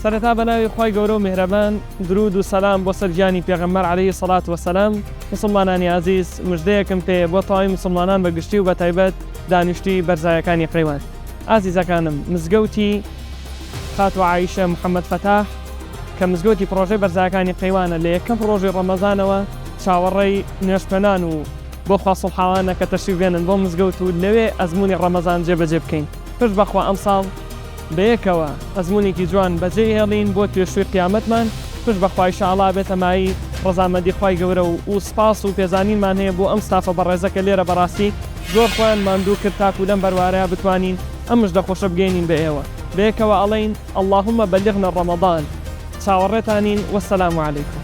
سەرەتا بەناوی خی گەورە و میهرەبان درود و سەلام بۆ سەرگیانی پێغەمبەر عەلەیهی سەڵات وەسەلام. مسلمانانی عەزیز، مژدەیەکم پێ بۆ تەواوی مسلمانان بەگشتی و بەتایبەت دانیشتووی بەرزایەکانی قەیوان. ئازیزەکانم، مزگەوتی خاتوو عایشە محەممەد فەتاح کە مزگەوتی پرۆژەی بەرزایەکانی قەیوانە لە یەکەم ڕۆژی ڕەمەزانەوە چاوەڕێی نوێژپێنان و بۆ خواستڵحاوانە کە تەشریف بێنن بۆ مزگەوت و لەوێ ئەزمموی ڕەمەزان جێبەجێ بکەین. پشت بەخوا ئەمساڵ بەیەکەوە ئەزمموونێکی جوان بەجێ هێڵین بۆ توێشوی قیامەتمان. پشت بەخوای ئینشاءڵڵا بێتەمایی ڕەزامەندی خی گەورە و سپاس و پێزانینمان هەیە بۆ ئەم ستافە بەڕێزەکە لێرە بەڕاستی زۆر خۆیان ماندوو کرد تاکو لەم بەروارەیە بتوانین ئەمش دەخۆشە بگەینین بە ئێوە. بەیەکەوە ئەڵێین اللهم بلغنا ڕەمەضان. چاوەڕێتانین وەسەلام عەلەیکم.